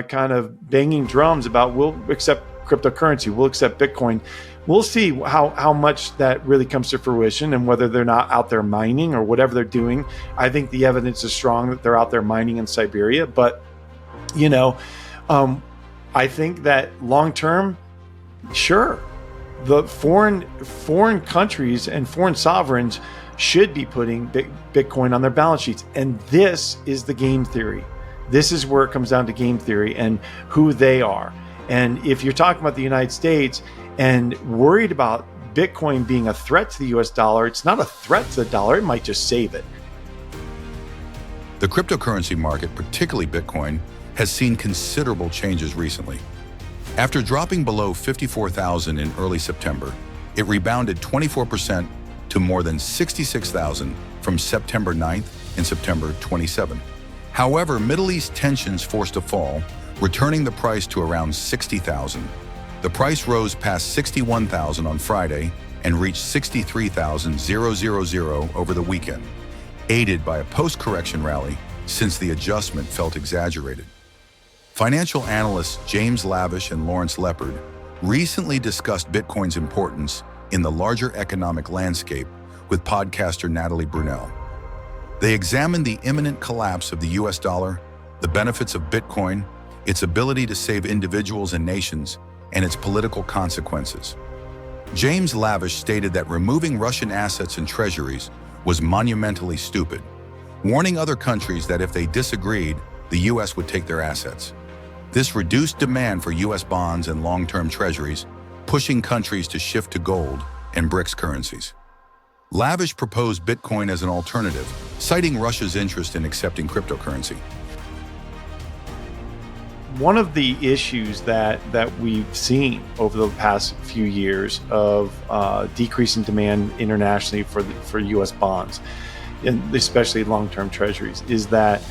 kind of banging drums about we'll accept cryptocurrency, we'll accept Bitcoin. We'll see how much that really comes to fruition and whether they're not out there mining or whatever they're doing. I think the evidence is strong that they're out there mining in Siberia. But, I think that long term, sure, the foreign countries and foreign sovereigns should be putting Bitcoin on their balance sheets. And this is the game theory. This is where it comes down to game theory and who they are. And if you're talking about the United States and worried about Bitcoin being a threat to the US dollar, it's not a threat to the dollar, it might just save it. The cryptocurrency market, particularly Bitcoin, has seen considerable changes recently. After dropping below 54,000 in early September, it rebounded 24% to more than 66,000 from September 9th and September 27. However, Middle East tensions forced a fall, returning the price to around 60,000. The price rose past 61,000 on Friday and reached 63,000 over the weekend, aided by a post-correction rally since the adjustment felt exaggerated. Financial analysts James Lavish and Lepard recently discussed Bitcoin's importance in the larger economic landscape with podcaster Natalie Brunell. They examined the imminent collapse of the US dollar, the benefits of Bitcoin, its ability to save individuals and nations, and its political consequences. James Lavish stated that removing Russian assets and treasuries was monumentally stupid, warning other countries that if they disagreed, the US would take their assets. This reduced demand for US bonds and long-term treasuries, pushing countries to shift to gold and BRICS currencies. Lavish proposed Bitcoin as an alternative, citing Russia's interest in accepting cryptocurrency. One of the issues that we've seen over the past few years of decreasing demand internationally for U.S. bonds, and especially long-term treasuries, is that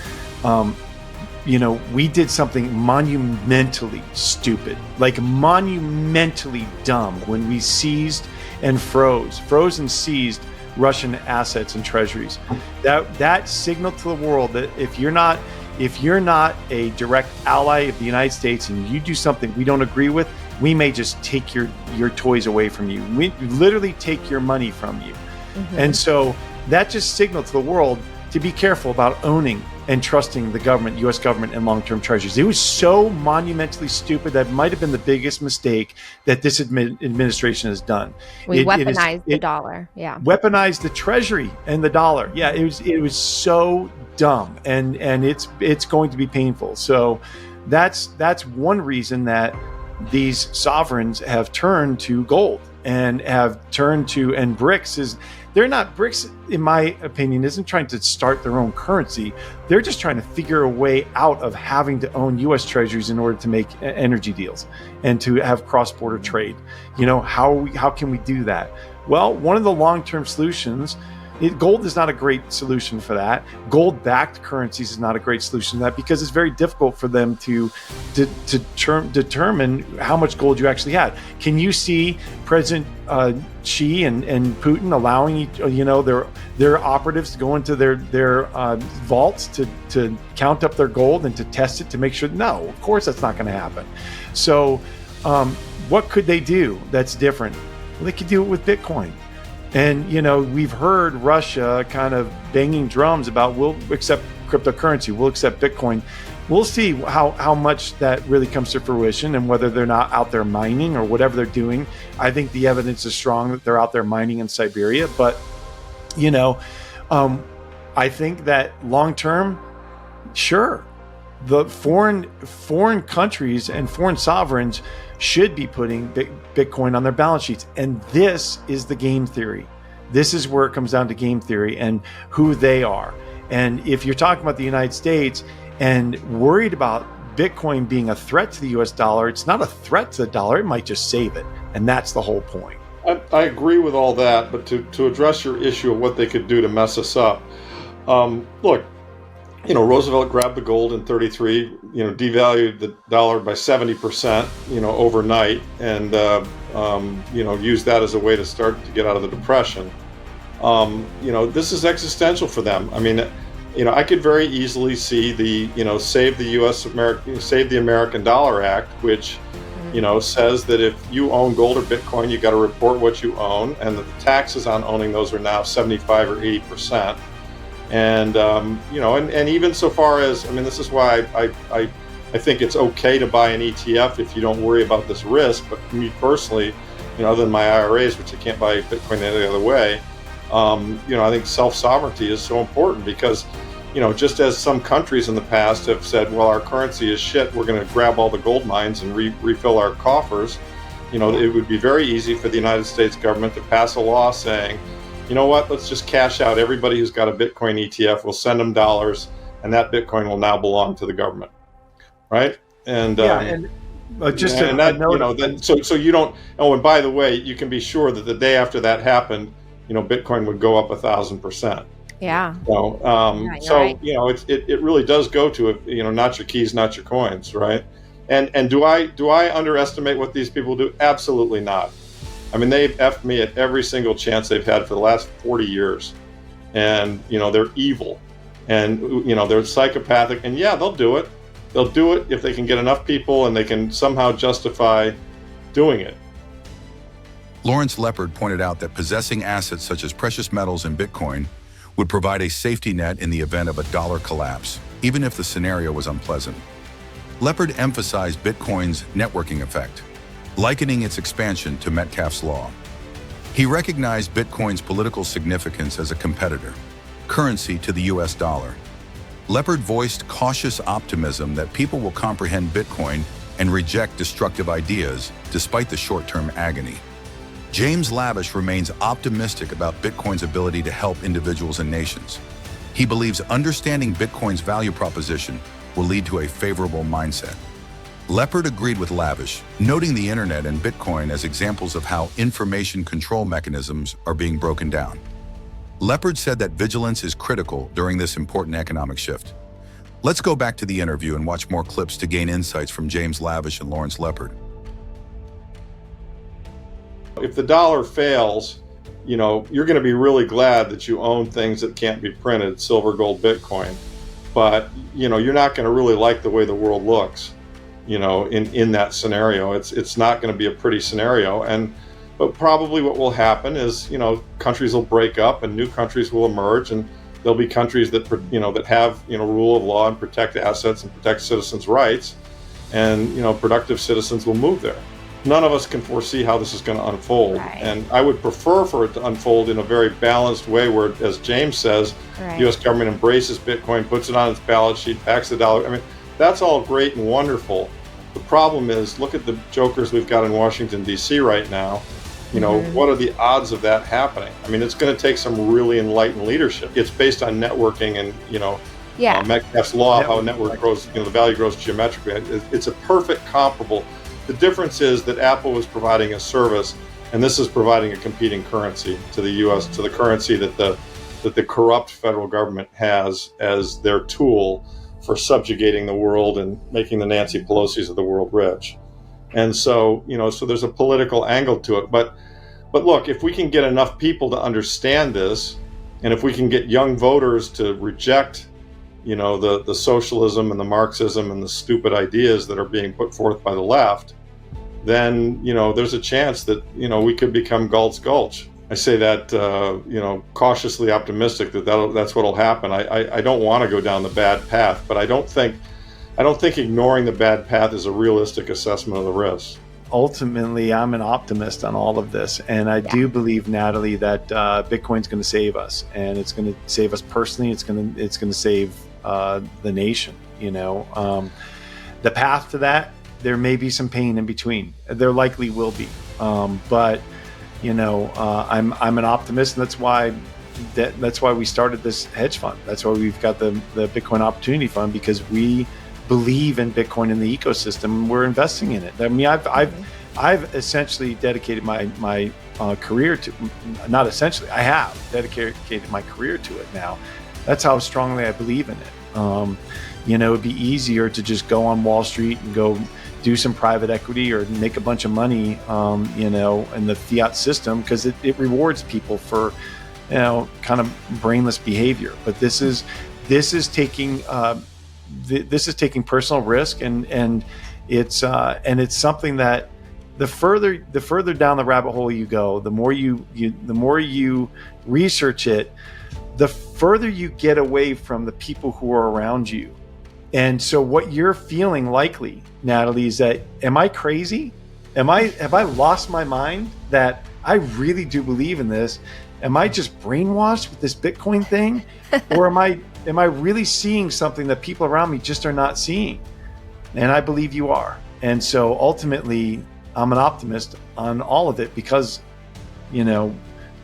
we did something monumentally stupid, like monumentally dumb, when we seized and froze and seized Russian assets and treasuries. That signaled to the world that if you're not a direct ally of the United States and you do something we don't agree with, we may just take your toys away from you. We literally take your money from you. Mm-hmm. And so that just signaled to the world to be careful about owning and trusting the government, U.S. government, and long-term treasuries. It was so monumentally stupid that might have been the biggest mistake that this administration has done. We weaponized the dollar. Yeah. Weaponized the treasury and the dollar. Yeah, it was so dumb, and it's going to be painful. So that's one reason that these sovereigns have turned to gold and have turned to, and BRICS in my opinion isn't trying to start their own currency. They're just trying to figure a way out of having to own US treasuries in order to make energy deals and to have cross-border trade. How can we do that? Well, one of the long-term solutions, gold is not a great solution for that. Gold-backed currencies is not a great solution to that, because it's very difficult for them to determine how much gold you actually had. Can you see President Xi and Putin allowing their operatives to go into their vaults to count up their gold and to test it to make sure? No, of course that's not going to happen. So what could they do that's different? Well, they could do it with Bitcoin. And, we've heard Russia kind of banging drums about we'll accept cryptocurrency, we'll accept Bitcoin. We'll see how much that really comes to fruition and whether they're not out there mining or whatever they're doing. I think the evidence is strong that they're out there mining in Siberia. But, I think that long term, sure, the foreign countries and foreign sovereigns should be putting Bitcoin on their balance sheets. And this is the game theory. This is where it comes down to game theory and who they are. And if you're talking about the United States and worried about Bitcoin being a threat to the US dollar, it's not a threat to the dollar, it might just save it. And that's the whole point. I agree with all that, but to address your issue of what they could do to mess us up, look, Roosevelt grabbed the gold in 33, devalued the dollar by 70%, overnight, and, used that as a way to start to get out of the Depression. This is existential for them. I mean, I could very easily see the, Save the American Dollar Act, which, says that if you own gold or Bitcoin, you got to report what you own, and that the taxes on owning those are now 75 or 80%. And, and even so far as, this is why I think it's okay to buy an ETF if you don't worry about this risk. But for me personally, other than my IRAs, which I can't buy Bitcoin any other way, I think self-sovereignty is so important because, just as some countries in the past have said, well, our currency is shit, we're going to grab all the gold mines and refill our coffers, it would be very easy for the United States government to pass a law saying, you know what, let's just cash out everybody who's got a Bitcoin ETF, we'll send them dollars, and that Bitcoin will now belong to the government, right? And just and that, so you don't. Oh, and by the way, you can be sure that the day after that happened, Bitcoin would go up 1,000%. Yeah. So, right. It really does go to not your keys, not your coins, right? And do I underestimate what these people do? Absolutely not. They've effed me at every single chance they've had for the last 40 years, and they're evil, and they're psychopathic, and yeah, they'll do it. They'll do it if they can get enough people and they can somehow justify doing it. Lawrence Lepard pointed out that possessing assets such as precious metals and Bitcoin would provide a safety net in the event of a dollar collapse, even if the scenario was unpleasant. Lepard emphasized Bitcoin's networking effect, likening its expansion to Metcalfe's law. He recognized Bitcoin's political significance as a competitor, currency to the US dollar. Lepard voiced cautious optimism that people will comprehend Bitcoin and reject destructive ideas despite the short-term agony. James Lavish remains optimistic about Bitcoin's ability to help individuals and nations. He believes understanding Bitcoin's value proposition will lead to a favorable mindset. Lepard agreed with Lavish, noting the internet and Bitcoin as examples of how information control mechanisms are being broken down. Lepard said that vigilance is critical during this important economic shift. Let's go back to the interview and watch more clips to gain insights from James Lavish and Lawrence Lepard. If the dollar fails, you're going to be really glad that you own things that can't be printed, silver, gold, Bitcoin. But, you're not going to really like the way the world looks, in that scenario. It's not going to be a pretty scenario. But probably what will happen is, countries will break up and new countries will emerge, and there'll be countries that, that have, rule of law and protect assets and protect citizens' rights, and, productive citizens will move there. None of us can foresee how this is going to unfold. Right. And I would prefer for it to unfold in a very balanced way where, as James says, Right. the U.S. government embraces Bitcoin, puts it on its balance sheet, backs the dollar. That's all great and wonderful. The problem is, look at the jokers we've got in Washington, D.C. right now. What are the odds of that happening? It's going to take some really enlightened leadership. It's based on networking and, Metcalfe's law, how a network grows, the value grows geometrically. It's a perfect comparable. The difference is that Apple was providing a service, and this is providing a competing currency to the U.S., to the currency that the corrupt federal government has as their tool for subjugating the world and making the Nancy Pelosi's of the world rich. And so, so there's a political angle to it. But look, if we can get enough people to understand this, and if we can get young voters to reject, the socialism and the Marxism and the stupid ideas that are being put forth by the left, then, there's a chance that, we could become Galt's Gulch. I say that, cautiously optimistic that's what'll happen. I don't want to go down the bad path, but I don't think ignoring the bad path is a realistic assessment of the risks. Ultimately, I'm an optimist on all of this, and I do believe, Natalie, that Bitcoin's going to save us, and it's going to save us personally. It's going to save the nation. The path to that, there may be some pain in between. There likely will be, but I'm an optimist, and that's why we started this hedge fund. That's why we've got the Bitcoin Opportunity Fund, because we believe in Bitcoin and the ecosystem, and we're investing in it. I've essentially dedicated my career to, not essentially, I have dedicated my career to it now. That's how strongly I believe in it. It'd be easier to just go on Wall Street and go do some private equity or make a bunch of money, in the fiat system, because it rewards people for, kind of brainless behavior. But this is this is taking personal risk, and it's something that the further down the rabbit hole you go, the more you research it, the further you get away from the people who are around you. And so what you're feeling likely, Natalie, is that, am I crazy? Have I lost my mind that I really do believe in this? Am I just brainwashed with this Bitcoin thing? Or am I really seeing something that people around me just are not seeing? And I believe you are. And so ultimately, I'm an optimist on all of it, because,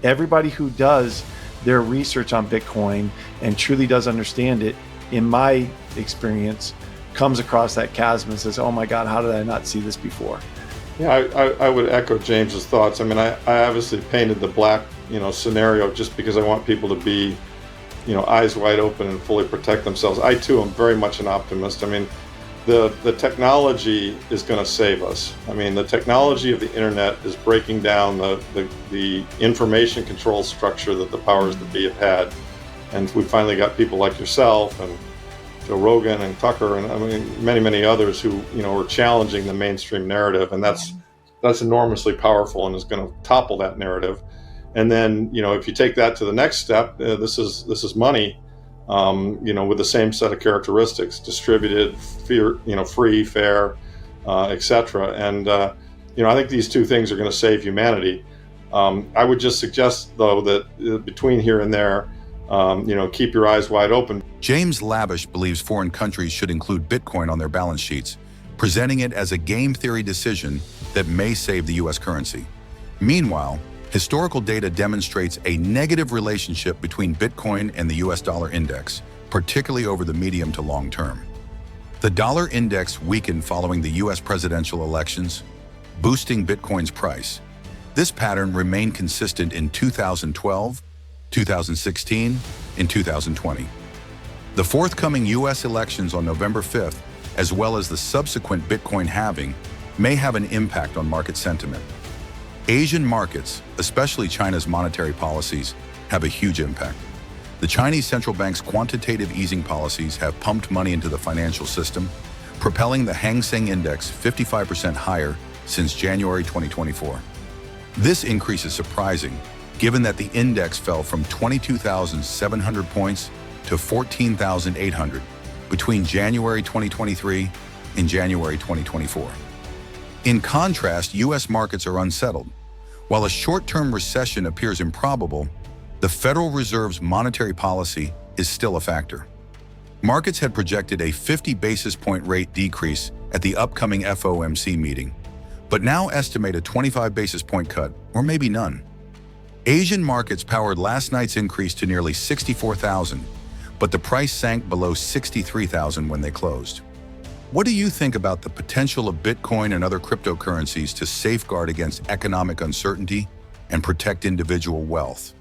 everybody who does their research on Bitcoin and truly does understand it, in my experience, comes across that chasm and says, oh my God, how did I not see this before? Yeah, I would echo James's thoughts. I mean, I obviously painted the black, scenario just because I want people to be, eyes wide open and fully protect themselves. I too am very much an optimist. I mean, the technology is going to save us. I mean, the technology of the internet is breaking down the information control structure that the powers that be have had. And we finally got people like yourself and Joe Rogan and Tucker and, I mean, many others who, are challenging the mainstream narrative. And that's enormously powerful and is going to topple that narrative. And then, if you take that to the next step, this is money, with the same set of characteristics: distributed, free, fair, etc. And I think these two things are going to save humanity. I would just suggest, though, that between here and there, keep your eyes wide open. James Lavish believes foreign countries should include Bitcoin on their balance sheets, presenting it as a game theory decision that may save the U.S. currency. Meanwhile, historical data demonstrates a negative relationship between Bitcoin and the US dollar index, particularly over the medium to long term. The dollar index weakened following the US presidential elections, boosting Bitcoin's price. This pattern remained consistent in 2012, 2016, and 2020. The forthcoming US elections on November 5th, as well as the subsequent Bitcoin halving, may have an impact on market sentiment. Asian markets, especially China's monetary policies, have a huge impact. The Chinese central bank's quantitative easing policies have pumped money into the financial system, propelling the Hang Seng Index 55% higher since January 2024. This increase is surprising, given that the index fell from 22,700 points to 14,800 between January 2023 and January 2024. In contrast, U.S. markets are unsettled. While a short-term recession appears improbable, the Federal Reserve's monetary policy is still a factor. Markets had projected a 50 basis point rate decrease at the upcoming FOMC meeting, but now estimate a 25 basis point cut, or maybe none. Asian markets powered last night's increase to nearly 64,000, but the price sank below 63,000 when they closed. What do you think about the potential of Bitcoin and other cryptocurrencies to safeguard against economic uncertainty and protect individual wealth?